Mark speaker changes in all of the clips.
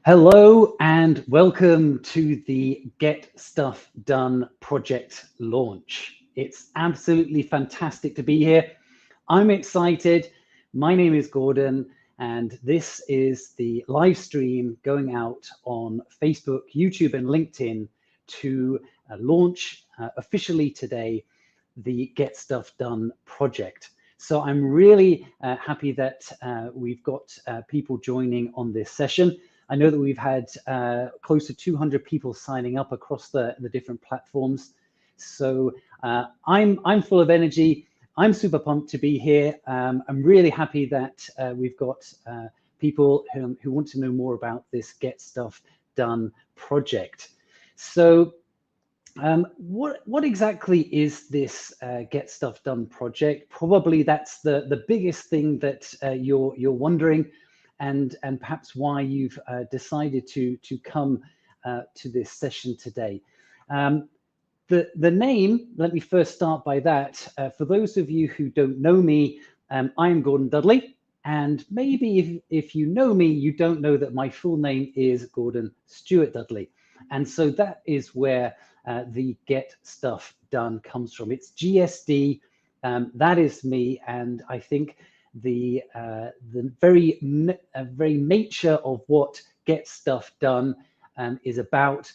Speaker 1: Hello and welcome to the Get Stuff Done project launch. It's absolutely fantastic to be here. I'm excited. My name is Gordon, and this is the live stream going out on Facebook, YouTube, and LinkedIn to launch officially today the Get Stuff Done project. So I'm really happy that we've got people joining on this session. I know that we've had close to 200 people signing up across the different platforms. So I'm full of energy. I'm super pumped to be here. I'm really happy that we've got people who want to know more about this Get Stuff Done project. So what exactly is this Get Stuff Done project? Probably that's the biggest thing that you're wondering, and perhaps why you've decided to come to this session today. The name, let me first start by that. For those of you who don't know me, I am Gordon Dudley, and maybe if you know me, you don't know that my full name is Gordon Stewart Dudley. And so that is where the Get Stuff Done comes from. It's GSD, that is me, and I think the very nature of what Get Stuff Done is about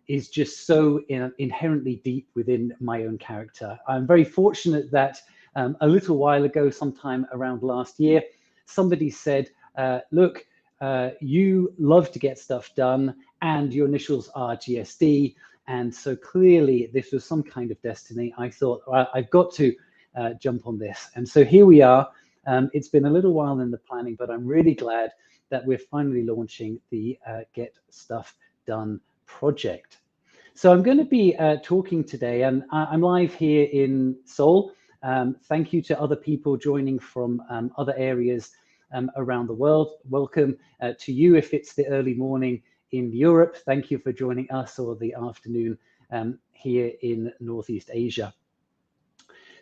Speaker 1: is just so inherently deep within my own character. I'm very fortunate that a little while ago, sometime around last year, somebody said, look, you love to get stuff done and your initials are GSD. And so clearly this was some kind of destiny. I thought, I've got to jump on this. And so here we are. It's been a little while in the planning, but I'm really glad that we're finally launching the Get Stuff Done project. So I'm going to be talking today, and I'm live here in Seoul. Thank you to other people joining from other areas around the world. Welcome to you if it's the early morning in Europe. Thank you for joining us, or the afternoon here in Northeast Asia.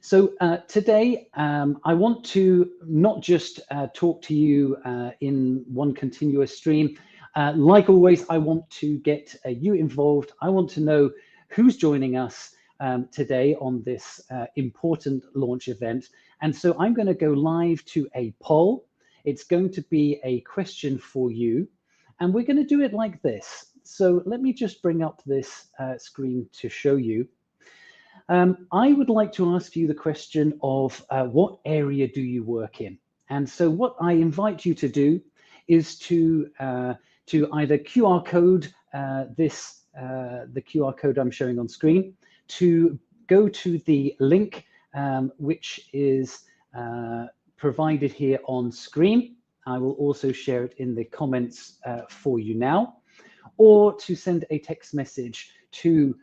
Speaker 1: So today, I want to not just talk to you in one continuous stream. Like always, I want to get you involved. I want to know who's joining us today on this important launch event. And so I'm going to go live to a poll. It's going to be a question for you. And we're going to do it like this. So let me just bring up this screen to show you. I would like to ask you the question of what area do you work in? And so what I invite you to do is to either QR code the QR code I'm showing on screen, to go to the link which is provided here on screen. I will also share it in the comments for you now, or to send a text message to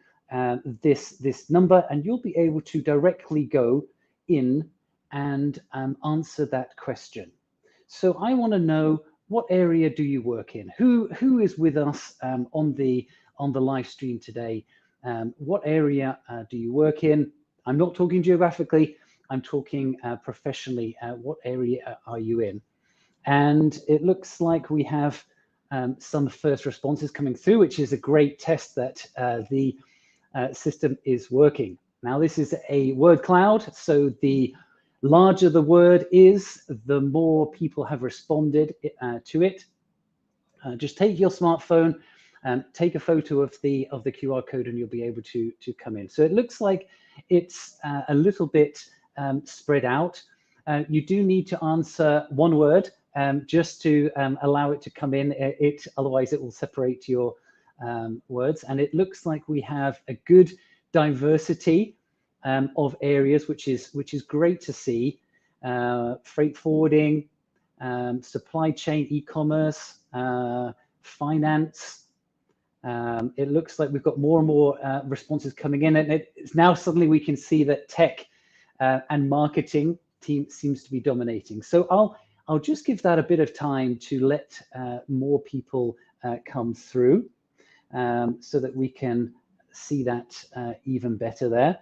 Speaker 1: this number, and you'll be able to directly go in and answer that question. So I want to know, what area do you work in? Who is with us on the live stream today? What area do you work in? I'm not talking geographically, I'm talking professionally. What area are you in? And it looks like we have some first responses coming through, which is a great test that the system is working. Now, this is a word cloud, so the larger the word is, the more people have responded to it. Just take your smartphone, take a photo of the QR code, and you'll be able to come in. So it looks like it's a little bit spread out. You do need to answer one word just to allow it to come in. Otherwise it will separate your words. And it looks like we have a good diversity of areas, which is great to see. Freight forwarding, supply chain, e-commerce, finance. It looks like we've got more and more responses coming in, and it's now suddenly we can see that tech and marketing team seems to be dominating. So I'll just give that a bit of time to let more people come through, so that we can see that even better there.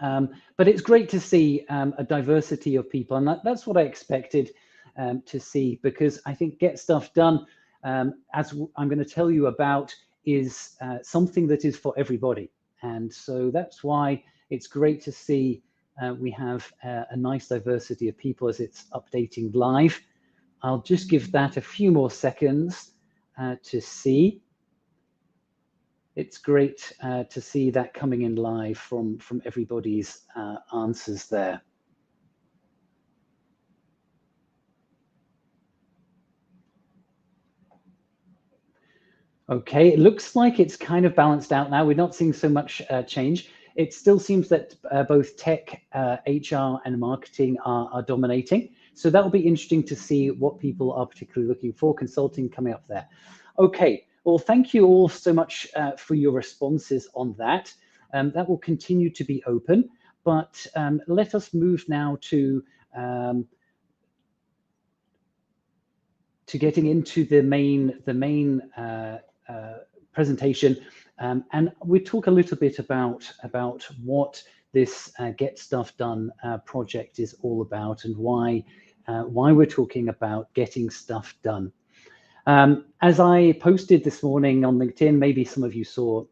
Speaker 1: But it's great to see a diversity of people, and that's what I expected to see, because I think Get Stuff Done as I'm going to tell you about, is something that is for everybody. And so that's why it's great to see we have a nice diversity of people as it's updating live. I'll just give that a few more seconds to see. It's great to see that coming in live from everybody's answers there. Okay, it looks like it's kind of balanced out now. We're not seeing so much change. It still seems that both tech, HR, and marketing are dominating. So that will be interesting to see what people are particularly looking for. Consulting coming up there. Okay, well, thank you all so much for your responses on that. That will continue to be open, but let us move now to getting into the main presentation, and we talk a little bit about what this Get Stuff Done project is all about, and why we're talking about getting stuff done. As I posted this morning on LinkedIn, maybe some of you saw,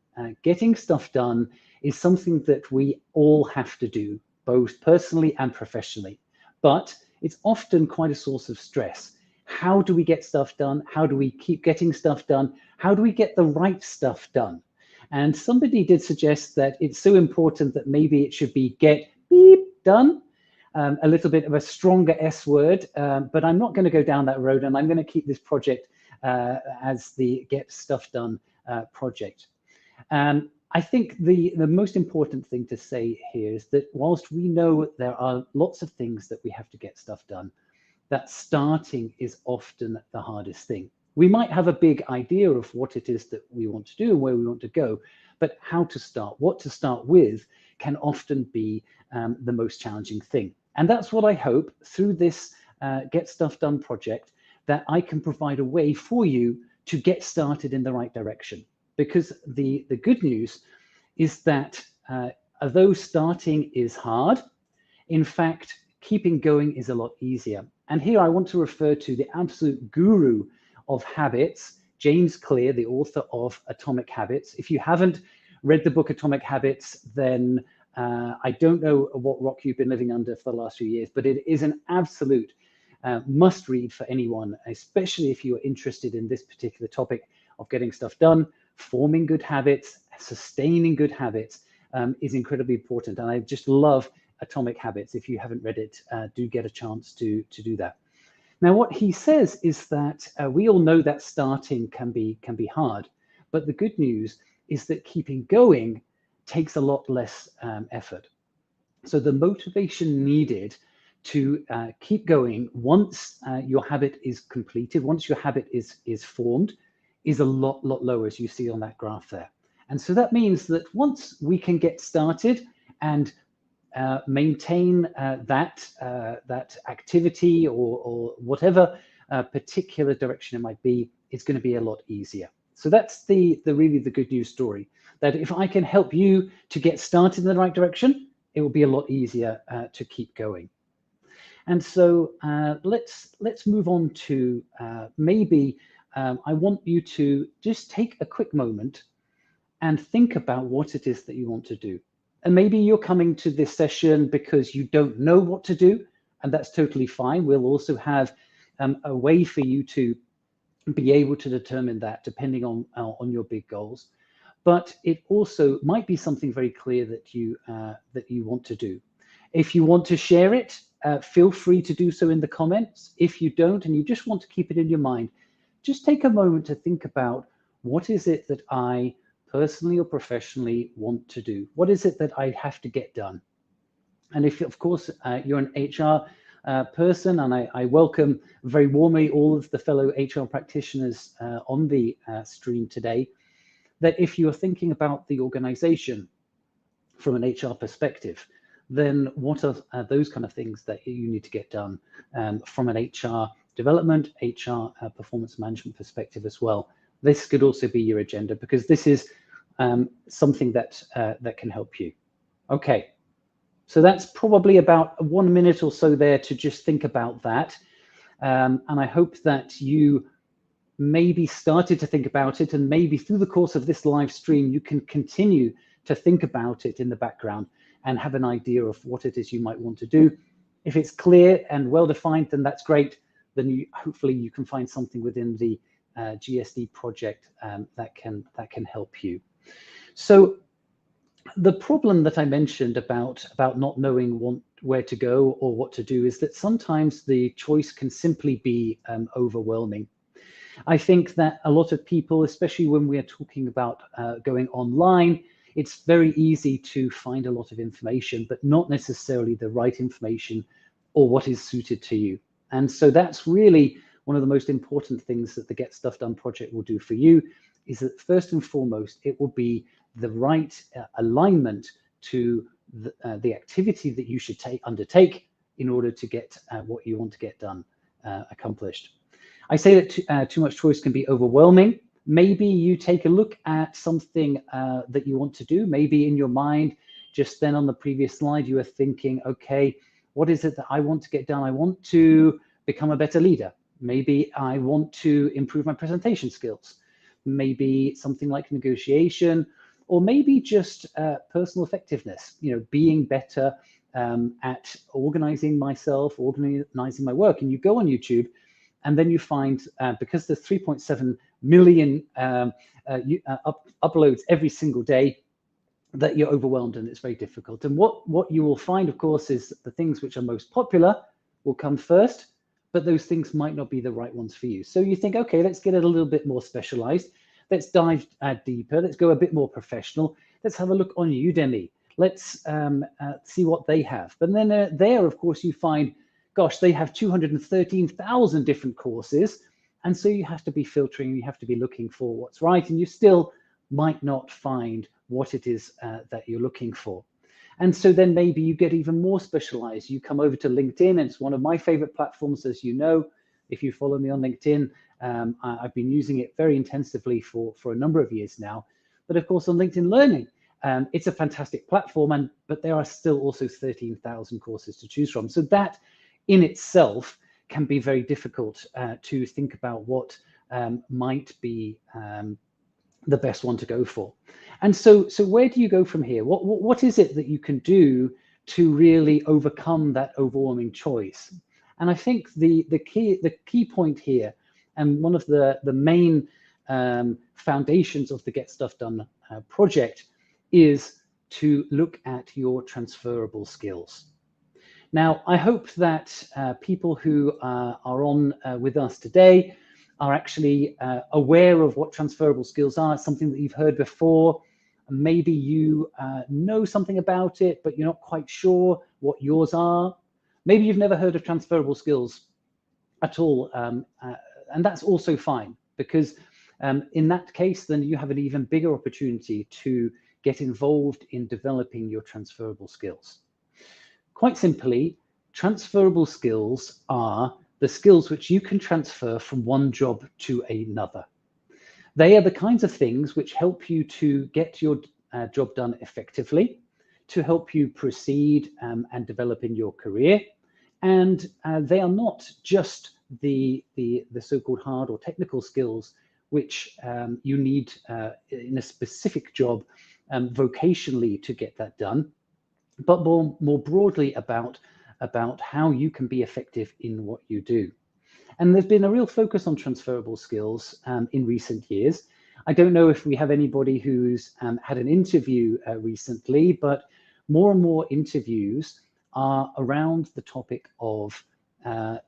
Speaker 1: getting stuff done is something that we all have to do, both personally and professionally, but it's often quite a source of stress. How do we get stuff done? How do we keep getting stuff done? How do we get the right stuff done? And somebody did suggest that it's so important that maybe it should be get beep done, a little bit of a stronger S word, but I'm not going to go down that road, and I'm going to keep this project as the Get Stuff Done project. I think the most important thing to say here is that whilst we know there are lots of things that we have to get stuff done, that starting is often the hardest thing. We might have a big idea of what it is that we want to do and where we want to go, but how to start, what to start with, can often be the most challenging thing. And that's what I hope through this Get Stuff Done project, that I can provide a way for you to get started in the right direction. Because the good news is that although starting is hard, in fact, keeping going is a lot easier. And here I want to refer to the absolute guru of habits, James Clear, the author of Atomic Habits. If you haven't read the book Atomic Habits, then I don't know what rock you've been living under for the last few years, but it is an absolute must read for anyone, especially if you are interested in this particular topic of getting stuff done. Forming good habits, sustaining good habits is incredibly important. And I just love Atomic Habits. If you haven't read it, do get a chance to do that. Now, what he says is that we all know that starting can be hard, but the good news is that keeping going takes a lot less effort. So the motivation needed to keep going once your habit is completed, once your habit is formed, is a lot lower, as you see on that graph there. And so that means that once we can get started and maintain that activity or whatever particular direction it might be, it's going to be a lot easier. So that's really the good news story, that if I can help you to get started in the right direction, it will be a lot easier to keep going. And so let's move on to maybe I want you to just take a quick moment and think about what it is that you want to do. And maybe you're coming to this session because you don't know what to do, and that's totally fine. We'll also have a way for you to be able to determine that depending on your big goals. But it also might be something very clear that you want to do. If you want to share it, feel free to do so in the comments. If you don't, and you just want to keep it in your mind, just take a moment to think about, what is it that I personally or professionally want to do? What is it that I have to get done? And if, of course, you're an HR person, and I welcome very warmly all of the fellow HR practitioners on the stream today, that if you're thinking about the organization from an HR perspective, then what are those kind of things that you need to get done from an HR development, HR performance management perspective as well? This could also be your agenda, because this is something that can help you. Okay, so that's probably about 1 minute or so there to just think about that. And I hope that you maybe started to think about it, and maybe through the course of this live stream, you can continue to think about it in the background and have an idea of what it is you might want to do. If it's clear and well-defined, then that's great. Then hopefully you can find something within the GSD project that can help you. So the problem that I mentioned about not knowing where to go or what to do is that sometimes the choice can simply be overwhelming. I think that a lot of people, especially when we are talking about going online, it's very easy to find a lot of information, but not necessarily the right information or what is suited to you. And so that's really one of the most important things that the Get Stuff Done project will do for you, is that first and foremost, it will be the right alignment to the activity that you should undertake in order to get what you want to get done, accomplished. I say that too much choice can be overwhelming. Maybe you take a look at something that you want to do. Maybe in your mind, just then on the previous slide, you were thinking, okay, what is it that I want to get done? I want to become a better leader. Maybe I want to improve my presentation skills. Maybe something like negotiation, or maybe just personal effectiveness, being better at organizing myself, organizing my work. And you go on YouTube, and then you find, because there's 3.7 million uploads every single day, that you're overwhelmed and it's very difficult. And what you will find, of course, is the things which are most popular will come first, but those things might not be the right ones for you. So you think, okay, let's get it a little bit more specialized. Let's dive deeper. Let's go a bit more professional. Let's have a look on Udemy. Let's see what they have. But then there, of course, you find, gosh, they have 213,000 different courses. And so you have to be filtering, you have to be looking for what's right, and you still might not find what it is that you're looking for. And so then maybe you get even more specialized. You come over to LinkedIn, and it's one of my favorite platforms, as you know. If you follow me on LinkedIn, I've been using it very intensively for a number of years now. But of course, on LinkedIn Learning, it's a fantastic platform, but there are still also 13,000 courses to choose from. So that in itself can be very difficult to think about what might be the best one to go for. And so where do you go from here? What is it that you can do to really overcome that overwhelming choice? And I think the key point here, and one of the main foundations of the Get Stuff Done project, is to look at your transferable skills. Now, I hope that people who are on with us today are actually aware of what transferable skills are. It's something that you've heard before. Maybe you know something about it, but you're not quite sure what yours are. Maybe you've never heard of transferable skills at all, and that's also fine, because in that case, then you have an even bigger opportunity to get involved in developing your transferable skills. Quite simply, transferable skills are the skills which you can transfer from one job to another. They are the kinds of things which help you to get your job done effectively, to help you proceed and develop in your career. And they are not just the so-called hard or technical skills which you need in a specific job vocationally to get that done, but more broadly about how you can be effective in what you do. And there's been a real focus on transferable skills in recent years. I don't know if we have anybody who's had an interview recently, but more and more interviews are around the topic of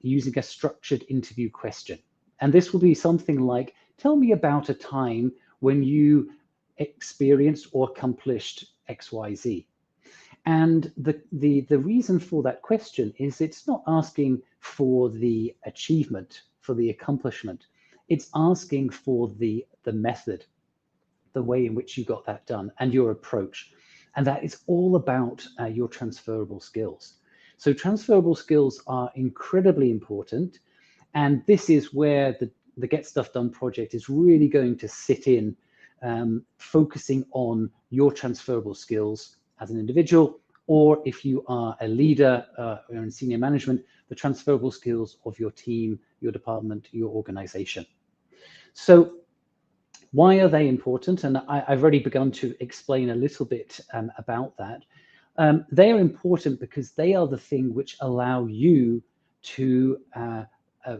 Speaker 1: using a structured interview question. And this will be something like, tell me about a time when you experienced or accomplished XYZ. And the reason for that question is it's not asking for the achievement, for the accomplishment. It's asking for the method, the way in which you got that done, and your approach. And that is all about your transferable skills. So transferable skills are incredibly important. And this is where the Get Stuff Done project is really going to sit in, focusing on your transferable skills as an individual, or if you are a leader or in senior management, the transferable skills of your team, your department, your organization. So why are they important? And I've already begun to explain a little bit about that. They are important because they are the thing which allow you to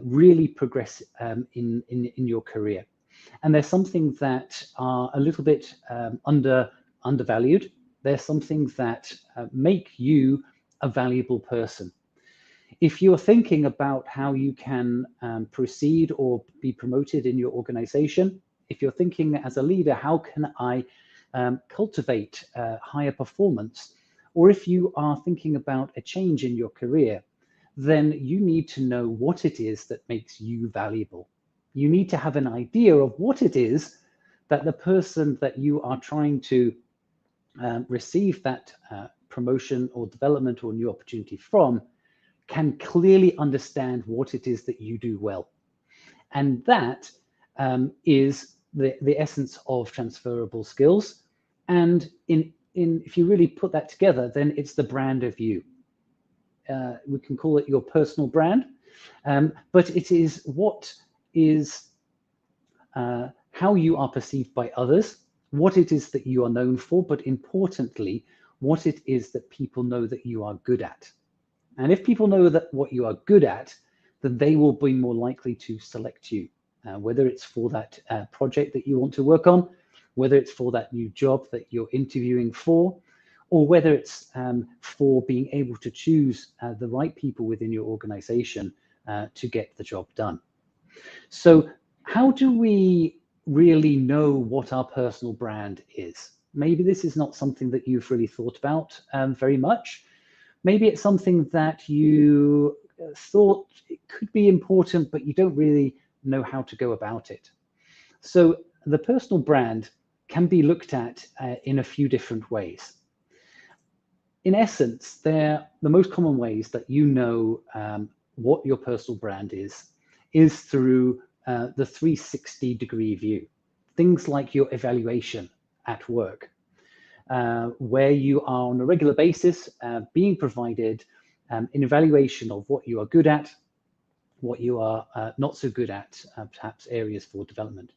Speaker 1: really progress in your career. And they're something that are a little bit undervalued. They're something that make you a valuable person. If you're thinking about how you can proceed or be promoted in your organization, if you're thinking as a leader, how can I cultivate higher performance? Or if you are thinking about a change in your career, then you need to know what it is that makes you valuable. You need to have an idea of what it is that the person that you are trying to receive that promotion or development or new opportunity from can clearly understand what it is that you do well. And that is the essence of transferable skills. And if you really put that together, then it's the brand of you. We can call it your personal brand, but it is what is how you are perceived by others, what it is that you are known for, but importantly, what it is that people know that you are good at. And if people know that what you are good at, then they will be more likely to select you, whether it's for that project that you want to work on, whether it's for that new job that you're interviewing for, or whether it's for being able to choose the right people within your organization to get the job done. So how do we really know what our personal brand is? Maybe this is not something that you've really thought about very much. Maybe it's something that you thought it could be important, but you don't really know how to go about it. So the personal brand can be looked at in a few different ways. In essence, they're the most common ways that you know what your personal brand is through the 360-degree view. Things like your evaluation at work, where you are on a regular basis being provided an evaluation of what you are good at, what you are not so good at, perhaps areas for development.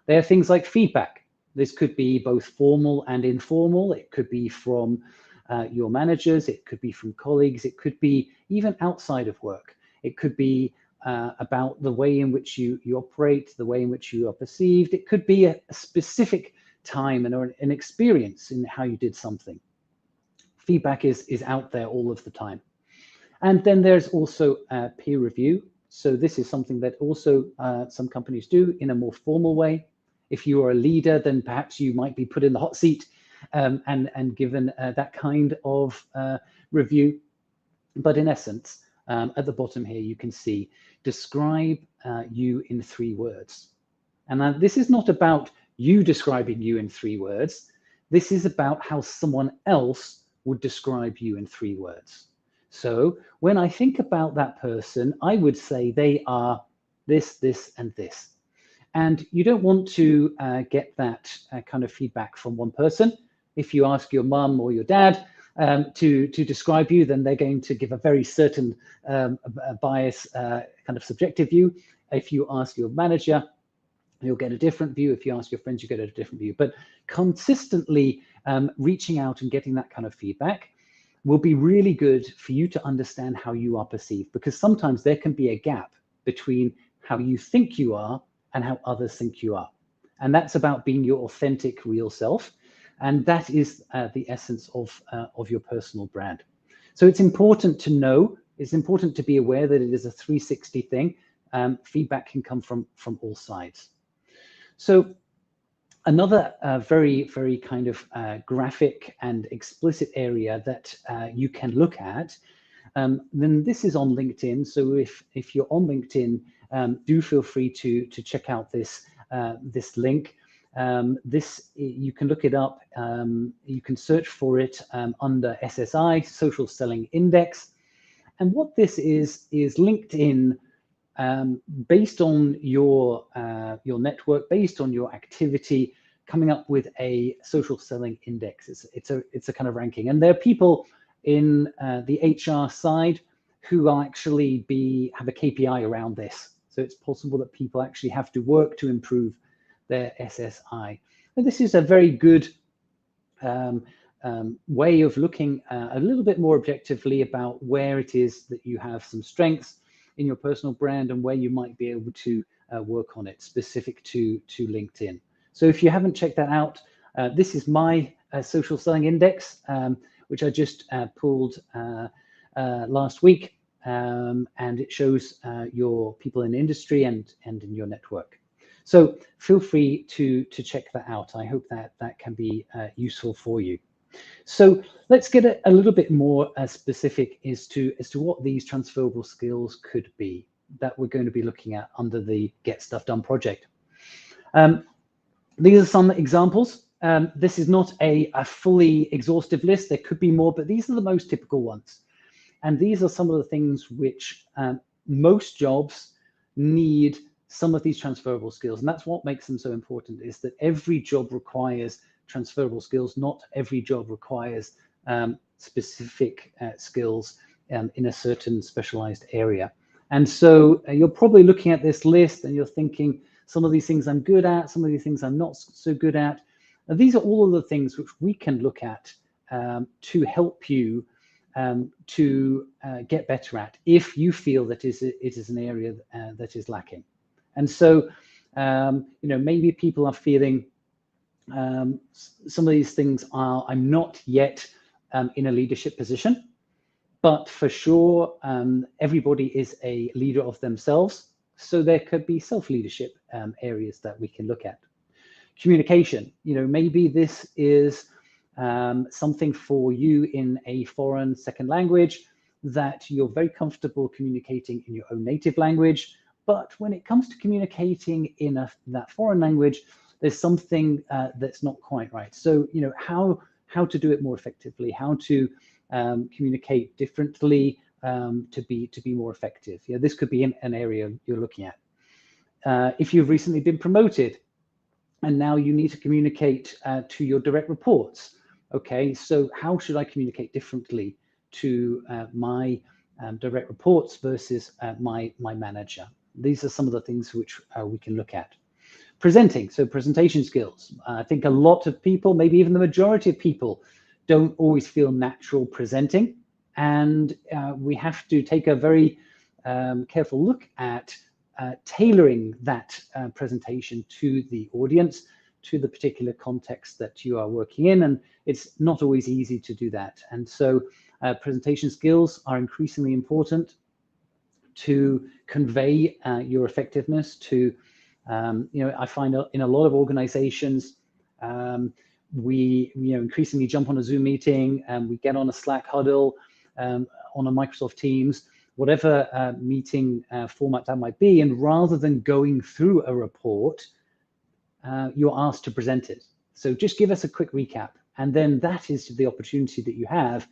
Speaker 1: There are things like feedback. This could be both formal and informal. It could be from your managers, it could be from colleagues, it could be even outside of work. It could be about the way in which you operate, the way in which you are perceived. It could be a specific time and or an experience in how you did something. Feedback is out there all of the time. And then there's also peer review. So this is something that also some companies do in a more formal way. If you are a leader, then perhaps you might be put in the hot seat and given that kind of review. But in essence, at the bottom here, you can see, describe you in 3 words. And this is not about you describing you in 3 words. This is about how someone else would describe you in 3 words. So when I think about that person, I would say they are this, this, and this. And you don't want to get that kind of feedback from one person. If you ask your mum or your dad to describe you, then they're going to give a very certain bias, kind of subjective view. If you ask your manager, you'll get a different view. If you ask your friends, you get a different view. But consistently reaching out and getting that kind of feedback will be really good for you to understand how you are perceived, because sometimes there can be a gap between how you think you are and how others think you are. And that's about being your authentic, real self. And that is the essence of your personal brand. So it's important to know, it's important to be aware that it is a 360 thing. Feedback can come from all sides. So another very, very kind of graphic and explicit area that you can look at, then this is on LinkedIn. So if you're on LinkedIn, do feel free to check out this link. You can look it up. You can search for it under SSI, Social Selling Index. And what this is LinkedIn, based on your network, based on your activity, coming up with a social selling index. It's a kind of ranking, and there are people in the HR side who actually have a KPI around this. So it's possible that people actually have to work to improve their SSI. And this is a very good way of looking a little bit more objectively about where it is that you have some strengths in your personal brand and where you might be able to work on it, specific to LinkedIn. So if you haven't checked that out, this is my social selling index, which I just pulled last week, and it shows your people in industry and in your network. So feel free to check that out. I hope that can be useful for you. So let's get a little bit more specific as to what these transferable skills could be that we're going to be looking at under the Get Stuff Done project. These are some examples. This is not a fully exhaustive list. There could be more, but these are the most typical ones. And these are some of the things which most jobs need some of these transferable skills. And that's what makes them so important, is that every job requires transferable skills. Not every job requires specific skills in a certain specialized area. And so you're probably looking at this list and you're thinking, some of these things I'm good at, some of these things I'm not so good at. And these are all of the things which we can look at to help you to get better at, if you feel that it is an area that is lacking. And so, maybe people are feeling some of these things are, I'm not yet in a leadership position, but for sure, everybody is a leader of themselves. So there could be self-leadership areas that we can look at. Communication, maybe this is something for you in a foreign second language that you're very comfortable communicating in your own native language. But when it comes to communicating in that foreign language, there's something that's not quite right. So, how to do it more effectively, how to communicate differently to be more effective. This could be an area you're looking at. If you've recently been promoted and now you need to communicate to your direct reports, okay, so how should I communicate differently to my direct reports versus my manager? These are some of the things which we can look at. Presenting, so presentation skills. I think a lot of people, maybe even the majority of people, don't always feel natural presenting. And we have to take a very careful look at tailoring that presentation to the audience, to the particular context that you are working in. And it's not always easy to do that. And so presentation skills are increasingly important to convey your effectiveness to, I find in a lot of organizations, we increasingly jump on a Zoom meeting and we get on a Slack huddle, on a Microsoft Teams, whatever meeting format that might be. And rather than going through a report, you're asked to present it. So just give us a quick recap. And then that is the opportunity that you have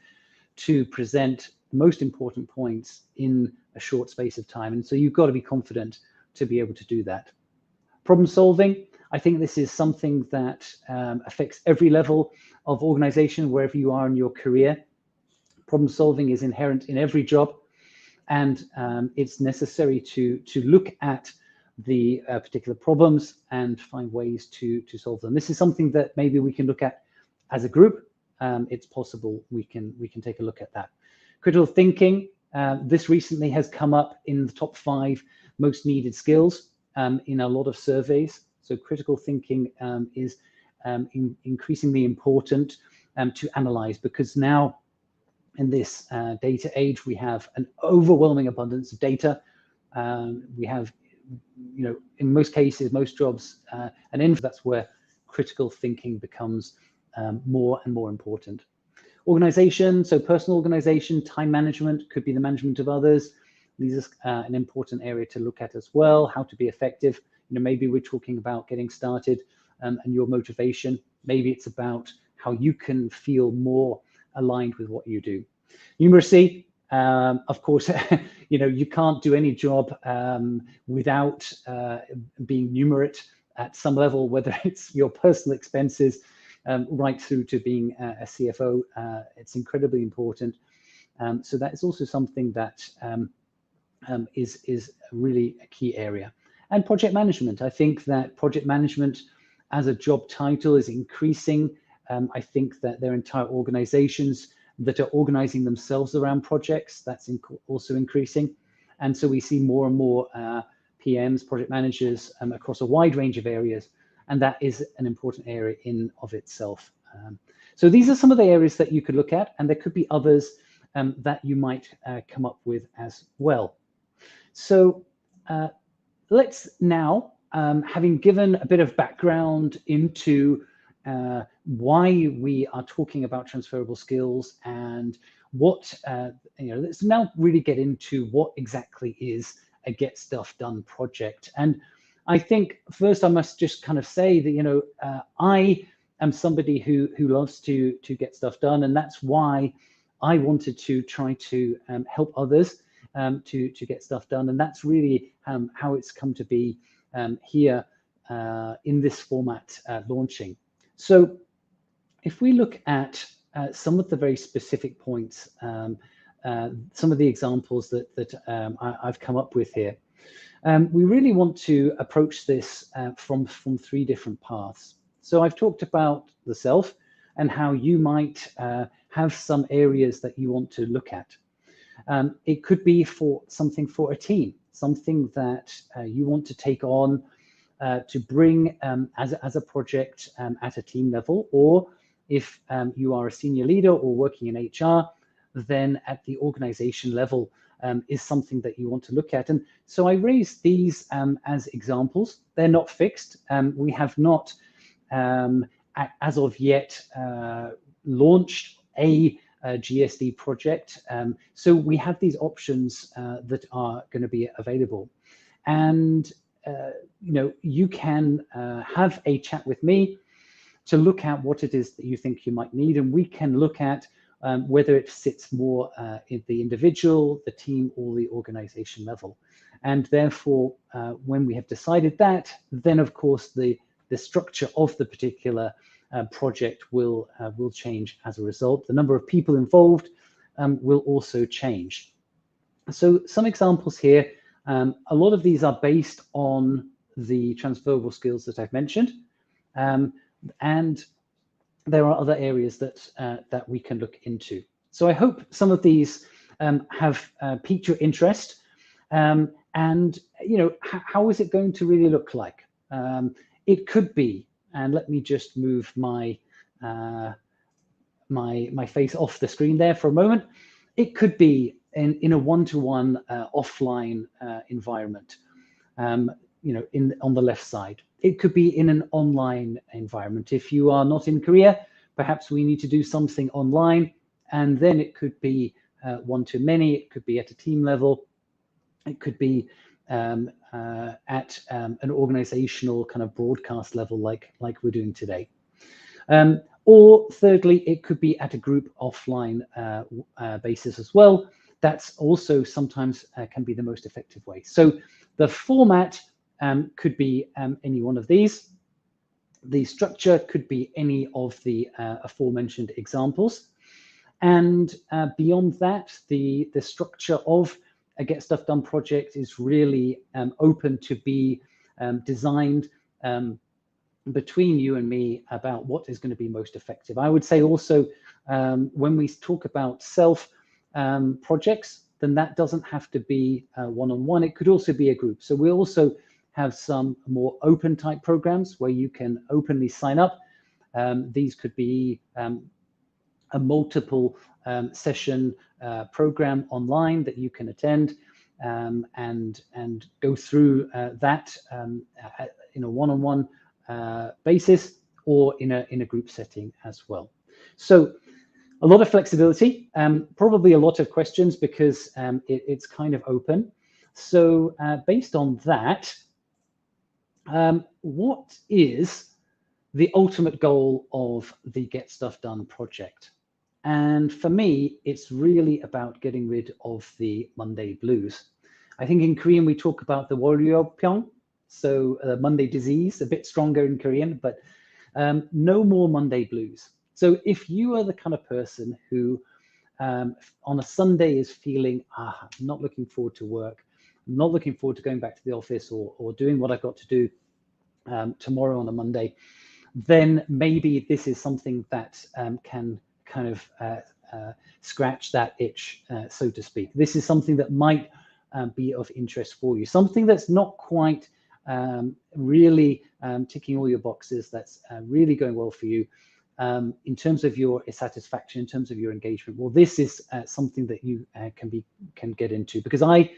Speaker 1: to present the most important points in a short space of time. And so you've got to be confident to be able to do that. Problem solving, I think this is something that affects every level of organization, wherever you are in your career. Problem solving is inherent in every job, and it's necessary to look at the particular problems and find ways to solve them. This is something that maybe we can look at as a group. It's possible we can take a look at that. Critical thinking, this recently has come up in the top 5 most needed skills in a lot of surveys. So critical thinking is increasingly important to analyze, because now in this data age, we have an overwhelming abundance of data. We have, in most cases, most jobs, and that's where critical thinking becomes more and more important. Organization, so personal organization, time management, could be the management of others. These are an important area to look at as well. How to be effective. Maybe we're talking about getting started and your motivation. Maybe it's about how you can feel more aligned with what you do. Numeracy, of course, you can't do any job without being numerate at some level, whether it's your personal expenses, right through to being a CFO. It's incredibly important. So that is also something that is really a key area. And project management, I think that project management as a job title is increasing. I think that there are entire organizations that are organizing themselves around projects. That's also increasing. And so we see more and more PMs, project managers across a wide range of areas. And that is an important area in of itself. So these are some of the areas that you could look at, and there could be others that you might come up with as well. So let's now, having given a bit of background into why we are talking about transferable skills and what, let's now really get into what exactly is a Get Stuff Done project. And I think first I must just kind of say that, I am somebody who loves to get stuff done, and that's why I wanted to try to help others to get stuff done, and that's really how it's come to be here in this format launching. So if we look at some of the very specific points, some of the examples that I've come up with here, we really want to approach this from three different paths. So I've talked about the self and how you might have some areas that you want to look at. It could be for something for a team, something that you want to take on to bring as a project at a team level, or if you are a senior leader or working in HR, then at the organization level is something that you want to look at. And so I raised these as examples. They're not fixed. We have not, as of yet, launched a GSD project. So we have these options that are going to be available. And, you can have a chat with me to look at what it is that you think you might need. And we can look at whether it sits more in the individual, the team, or the organization level. And therefore, when we have decided that, then of course the structure of the particular project will change as a result. The number of people involved will also change. So some examples here, a lot of these are based on the transferable skills that I've mentioned, and there are other areas that we can look into. So I hope some of these have piqued your interest, and how is it going to really look like? It could be, and let me just move my my face off the screen there for a moment. It could be in a one-to-one offline environment, on the left side. It could be in an online environment. If you are not in Korea, perhaps we need to do something online, and then it could be one-to-many. It could be at a team level. It could be at an organizational kind of broadcast level, like we're doing today. Or thirdly, it could be at a group offline basis as well. That's also sometimes can be the most effective way. So the format could be any one of these. The structure could be any of the aforementioned examples. And beyond that, the structure of a Get Stuff Done project is really open to be designed between you and me about what is going to be most effective. I would say also, when we talk about self projects, then that doesn't have to be one-on-one. It could also be a group. So we also have some more open type programs where you can openly sign up. These could be a multiple session program online that you can attend and go through that in a one-on-one basis, or in a group setting as well. So a lot of flexibility, probably a lot of questions because it's kind of open. So based on that, what is the ultimate goal of the Get Stuff Done project? And for me, it's really about getting rid of the Monday blues. I think in Korean, we talk about the 월요병, so Monday disease, a bit stronger in Korean, but no more Monday blues. So if you are the kind of person who on a Sunday is feeling, I'm not looking forward to work, not looking forward to going back to the office or doing what I've got to do tomorrow on a Monday, then maybe this is something that can kind of scratch that itch, so to speak. This is something that might be of interest for you. Something that's not quite really ticking all your boxes, that's really going well for you in terms of your satisfaction, in terms of your engagement. Well, this is something that you can get into, because I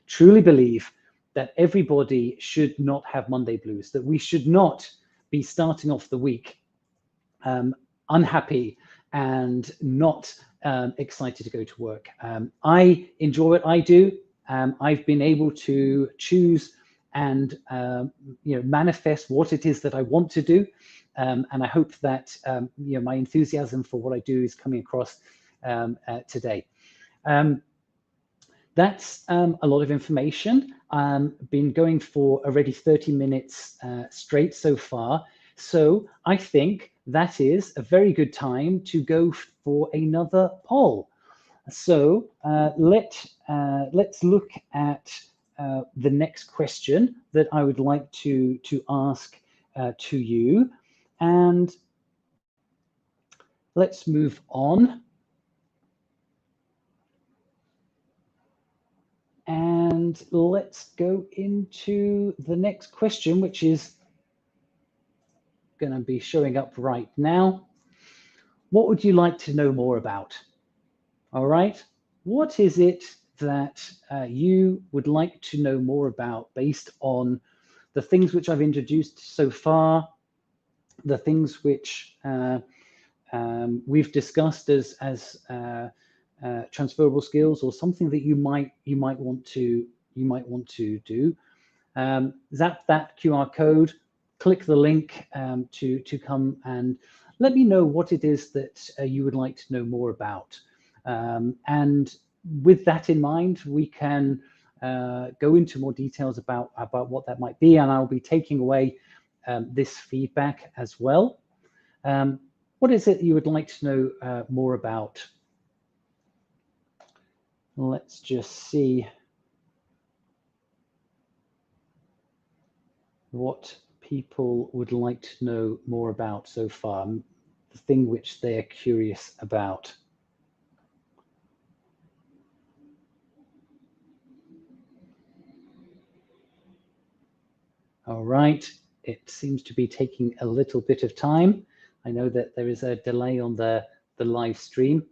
Speaker 1: truly believe that everybody should not have Monday blues, that we should not be starting off the week unhappy and not excited to go to work. I enjoy what I do. I've been able to choose and manifest what it is that I want to do, and I hope that my enthusiasm for what I do is coming across today. That's a lot of information. Been going for already 30 minutes straight so far. So I think that is a very good time to go for another poll. So let's look at the next question that I would like to ask to you, and let's move on. And let's go into the next question, which is going to be showing up right now. What would you like to know more about? All right. What is it that you would like to know more about based on the things which I've introduced so far, the things which we've discussed as transferable skills, or something that you might want to do? Zap that QR code, click the link to come and let me know what it is that you would like to know more about. And with that in mind, we can go into more details about what that might be, and I'll be taking away this feedback as well. What is it you would like to know more about? Let's just see what people would like to know more about so far, the thing which they're curious about. All right, it seems to be taking a little bit of time. I know that there is a delay on the live stream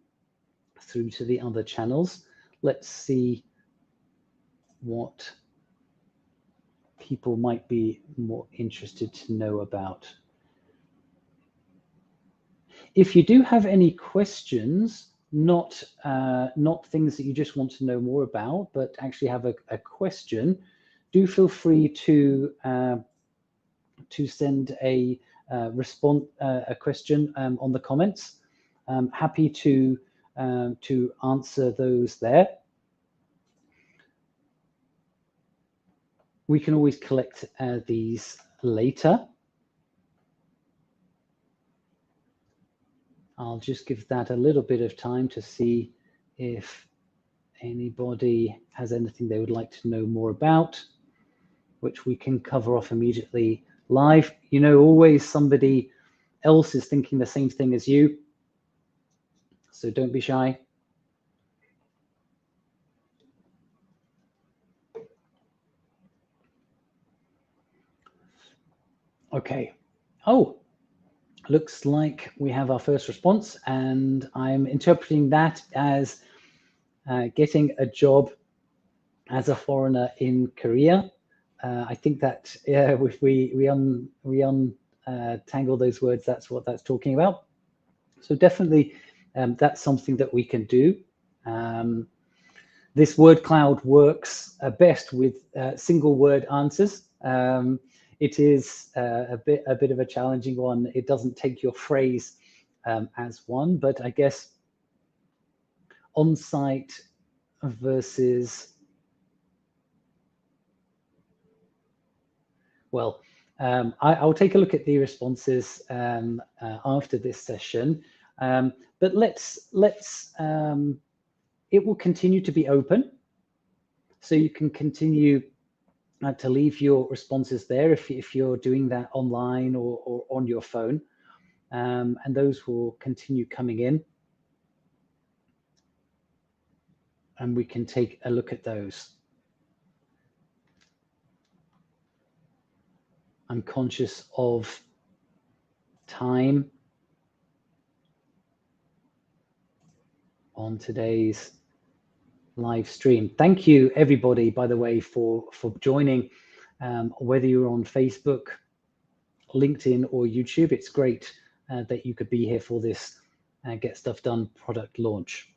Speaker 1: through to the other channels. Let's see what people might be more interested to know about. If you do have any questions, not things that you just want to know more about, but actually have a question, do feel free to send a question on the comments. I'm happy to answer those there. We can always collect these later. I'll just give that a little bit of time to see if anybody has anything they would like to know more about, which we can cover off immediately live. You know, always somebody else is thinking the same thing as you, so don't be shy. Okay. Oh, looks like we have our first response, and I'm interpreting that as getting a job as a foreigner in Korea. I think that if we untangle those words, that's what that's talking about. So definitely that's something that we can do. This word cloud works best with single word answers. It is a bit of a challenging one. It doesn't take your phrase as one, but I guess on-site versus, well, I'll take a look at the responses after this session, but let's it will continue to be open. So you can continue to leave your responses there if you're doing that online or on your phone, and those will continue coming in, and we can take a look at those. I'm conscious of time on today's live stream. Thank you everybody, by the way, for joining, whether you're on Facebook, LinkedIn or YouTube. It's great that you could be here for this Get Stuff Done product launch.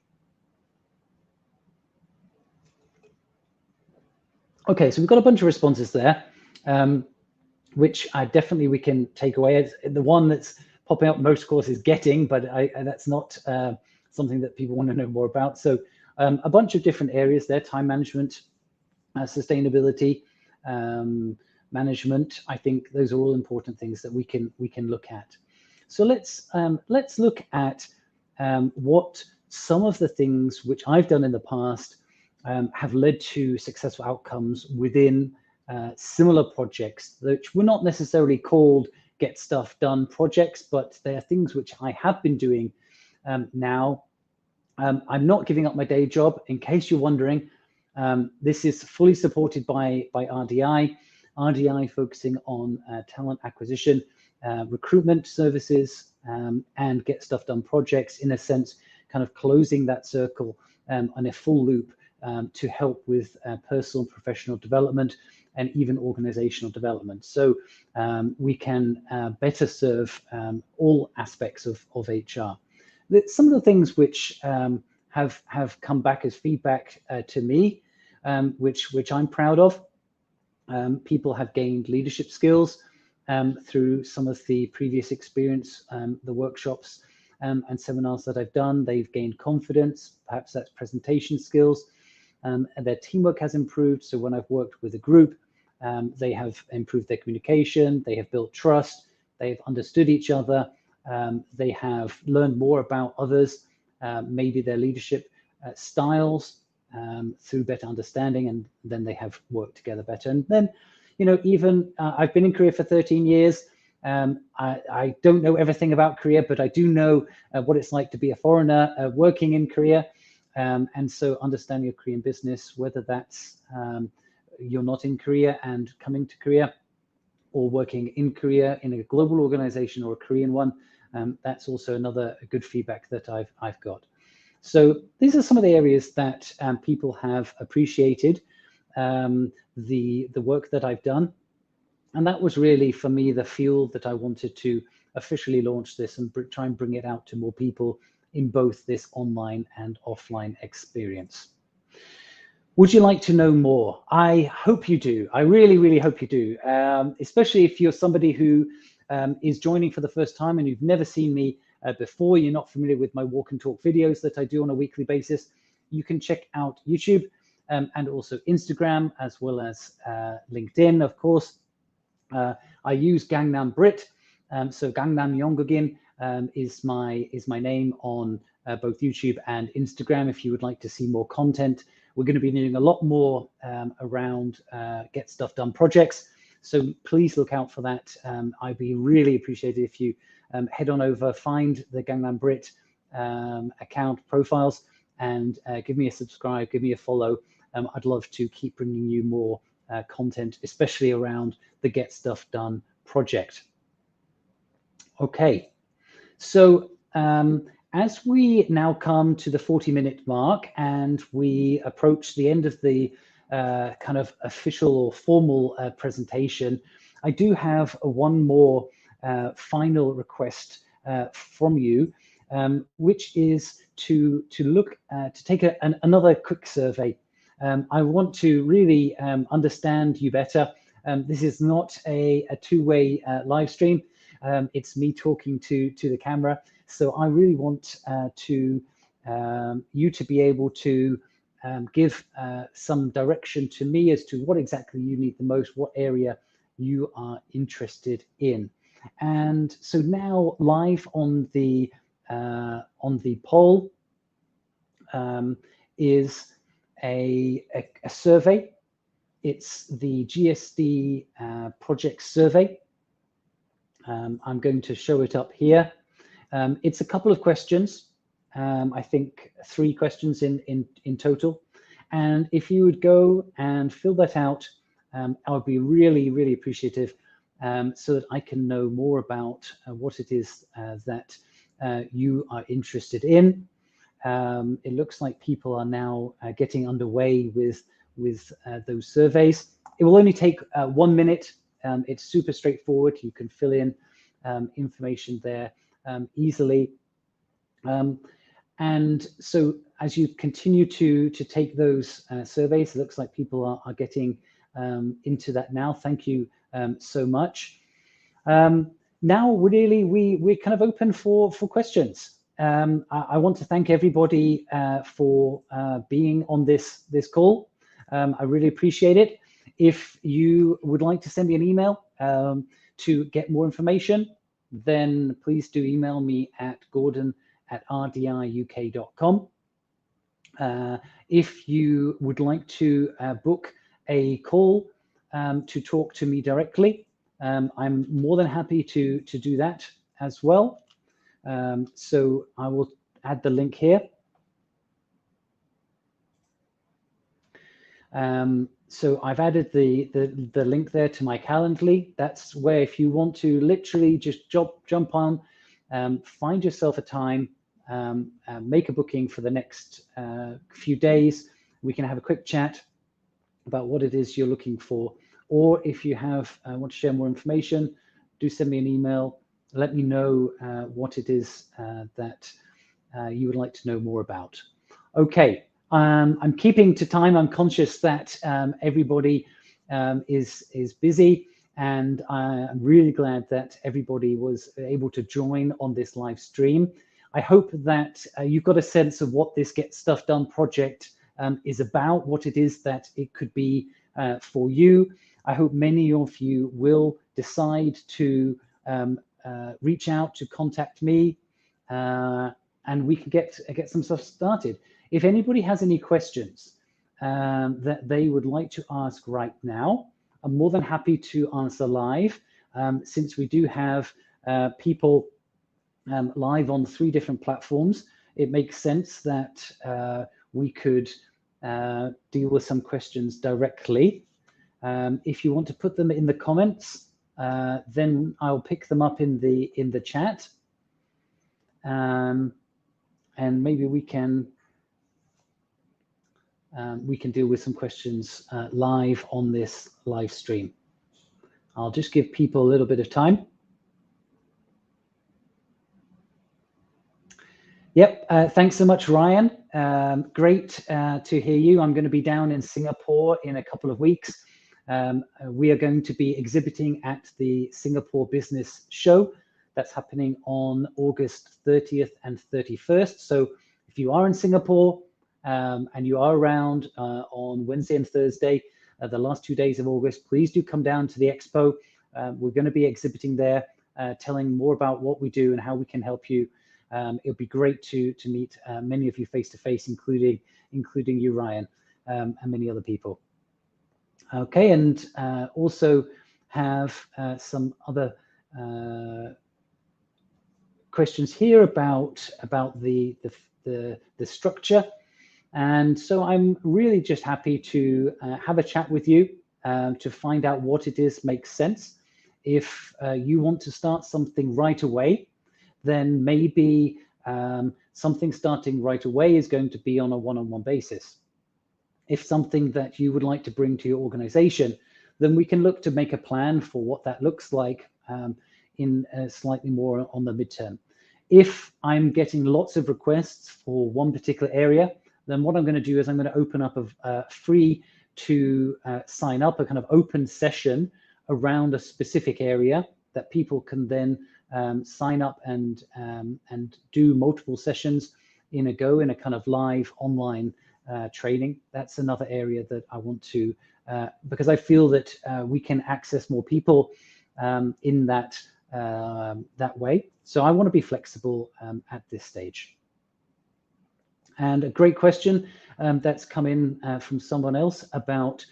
Speaker 1: Okay, so we've got a bunch of responses there, which we can take away. The one that's popping up most, of course, is getting, but that's not something that people want to know more about. So a bunch of different areas there: time management, sustainability, management. I think those are all important things that we can look at. So let's look at what some of the things which I've done in the past have led to successful outcomes within similar projects, which were not necessarily called Get Stuff Done projects, but they are things which I have been doing now. I'm not giving up my day job, in case you're wondering. This is fully supported by RDI. RDI focusing on talent acquisition, recruitment services, and Get Stuff Done projects, in a sense, kind of closing that circle on a full loop to help with personal and professional development and even organizational development. So we can better serve all aspects of HR. Some of the things which have come back as feedback to me, which I'm proud of. People have gained leadership skills through some of the previous experience, the workshops and seminars that I've done. They've gained confidence, perhaps that's presentation skills, and their teamwork has improved. So when I've worked with a group, they have improved their communication, they have built trust, they've understood each other, they have learned more about others, maybe their leadership styles, through better understanding, and then they have worked together better. And then, even I've been in Korea for 13 years. I don't know everything about Korea, but I do know what it's like to be a foreigner working in Korea. And so understanding your Korean business, whether that's you're not in Korea and coming to Korea, or working in Korea in a global organization or a Korean one, that's also another good feedback that I've got. So these are some of the areas that people have appreciated the work that I've done. And that was really, for me, the fuel that I wanted to officially launch this and try and bring it out to more people in both this online and offline experience. Would you like to know more? I hope you do. I really, really hope you do, especially if you're somebody who is joining for the first time and you've never seen me before, you're not familiar with my walk and talk videos that I do on a weekly basis. You can check out YouTube and also Instagram, as well as LinkedIn, of course. I use Gangnam Brit, so Gangnam Yongogin is my name on both YouTube and Instagram. If you would like to see more content, we're going to be doing a lot more around Get Stuff Done projects. So please look out for that. I'd be really appreciated if you head on over, find the Gangnam Brit account profiles, and give me a subscribe, give me a follow. I'd love to keep bringing you more content, especially around the Get Stuff Done project. Okay, so as we now come to the 40-minute mark and we approach the end of the kind of official or formal presentation, I do have one more final request from you, which is to look to take another quick survey. I want to really understand you better. This is not a two-way live stream. It's me talking to the camera. So I really want you to be able to give some direction to me as to what exactly you need the most, what area you are interested in. And so now live on the poll is a survey. It's the GSD project survey. I'm going to show it up here. It's a couple of questions. I think 3 questions in total. And if you would go and fill that out, I would be really, really appreciative, so that I can know more about what it is that you are interested in. It looks like people are now getting underway with those surveys. It will only take 1 minute. It's super straightforward. You can fill in information there easily. And so as you continue to take those surveys, it looks like people are getting into that now. Thank you so much. Now, really, we're kind of open for questions. I want to thank everybody for being on this call. I really appreciate it. If you would like to send me an email to get more information, then please do email me at gordon@rdiuk.com. If you would like to book a call to talk to me directly, I'm more than happy to do that as well. So I will add the link here. So I've added the link there to my Calendly. That's where, if you want to literally just jump on, find yourself a time, make a booking for the next few days. We can have a quick chat about what it is you're looking for. Or if you want to share more information, do send me an email. Let me know what it is that you would like to know more about. Okay, I'm keeping to time. I'm conscious that everybody is busy, and I'm really glad that everybody was able to join on this live stream. I hope that you've got a sense of what this Get Stuff Done project is about, what it is that it could be for you. I hope many of you will decide to reach out, to contact me, and we can get some stuff started. If anybody has any questions that they would like to ask right now, I'm more than happy to answer live. Since we do have people live on 3 different platforms, it makes sense that we could deal with some questions directly. If you want to put them in the comments, then I'll pick them up in the chat, and maybe we can deal with some questions live on this live stream. I'll just give people a little bit of time. Yep, thanks so much, Ryan. Great to hear you. I'm going to be down in Singapore in a couple of weeks. We are going to be exhibiting at the Singapore Business Show. That's happening on August 30th and 31st. So if you are in Singapore and you are around on Wednesday and Thursday, the last 2 days of August, please do come down to the expo. We're going to be exhibiting there, telling more about what we do and how we can help you. It would be great to meet many of you face to face, including you, Ryan, and many other people. Okay, and also have some other questions here about the structure. And so I'm really just happy to have a chat with you to find out what it is makes sense. If you want to start something right away, then maybe something starting right away is going to be on a one-on-one basis. If something that you would like to bring to your organization, then we can look to make a plan for what that looks like in slightly more on the midterm. If I'm getting lots of requests for one particular area, then what I'm going to do is I'm going to open up a free to sign up, a kind of open session around a specific area that people can then sign up and do multiple sessions in a go, in a kind of live online training. That's another area that I want to, because I feel that we can access more people in that way. So I want to be flexible at this stage. And a great question. that's come in from someone else about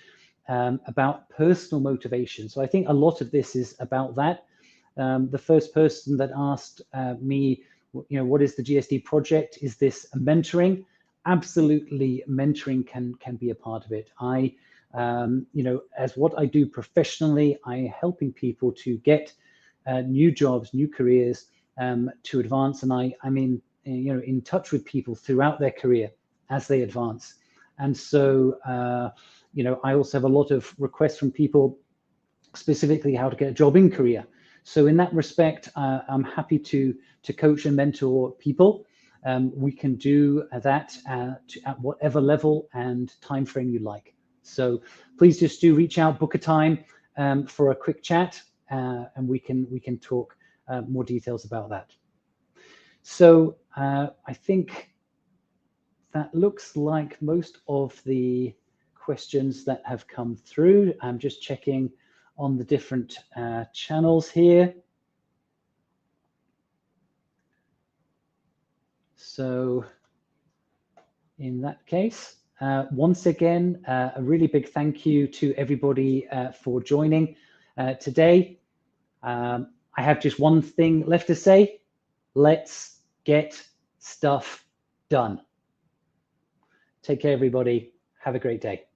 Speaker 1: personal motivation. So I think a lot of this is about that. The first person that asked me, what is the GSD project? Is this a mentoring? Absolutely, mentoring can be a part of it. As what I do professionally, I'm helping people to get new jobs, new careers, to advance, and I'm in touch with people throughout their career as they advance. And so, I also have a lot of requests from people specifically how to get a job in Korea. So in that respect, I'm happy to coach and mentor people. We can do that at whatever level and time frame you like. So please just do reach out, book a time for a quick chat, and we can talk more details about that. So I think that looks like most of the questions that have come through. I'm just checking on the different channels here. So in that case, once again, a really big thank you to everybody for joining today. I have just one thing left to say. Let's get stuff done. Take care, everybody. Have a great day.